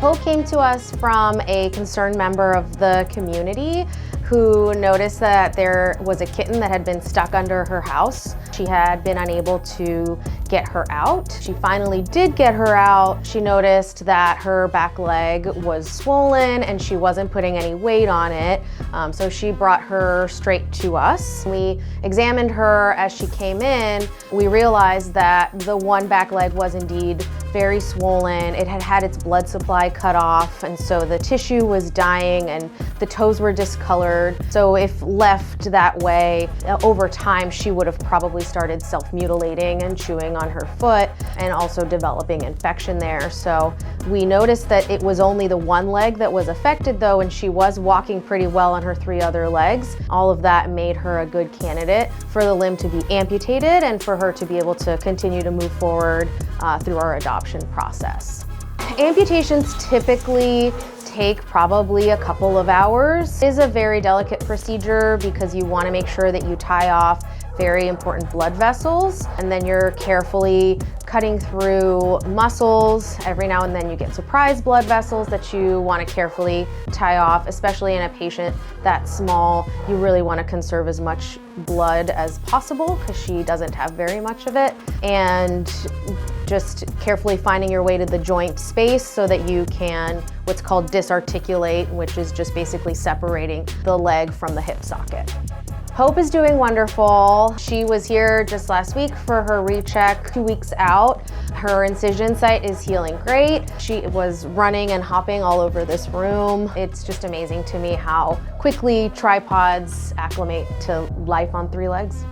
Hope came to us from a concerned member of the community who noticed that there was a kitten that had been stuck under her house. She had been unable to get her out. She finally did get her out. She noticed that her back leg was swollen and she wasn't putting any weight on it. So she brought her straight to us. We examined her as she came in. We realized that the one back leg was indeed very swollen. It had had its blood supply cut off, and so the tissue was dying and the toes were discolored. So if left that way, over time she would have probably started self-mutilating and chewing on her foot and also developing infection there. So we noticed that it was only the one leg that was affected though, and she was walking pretty well on her 3 other legs. All of that made her a good candidate for the limb to be amputated and for her to be able to continue to move forward through our adoption process. Amputations typically take probably a couple of hours. It is a very delicate procedure because you want to make sure that you tie off very important blood vessels, and then you're carefully cutting through muscles. Every now and then you get surprise blood vessels that you want to carefully tie off, especially in a patient that small. You really want to conserve as much blood as possible because she doesn't have very much of it, and just carefully finding your way to the joint space so that you can what's called disarticulate, which is just basically separating the leg from the hip socket. Hope is doing wonderful. She was here just last week for her recheck 2 weeks out. Her incision site is healing great. She was running and hopping all over this room. It's just amazing to me how quickly tripods acclimate to life on 3 legs.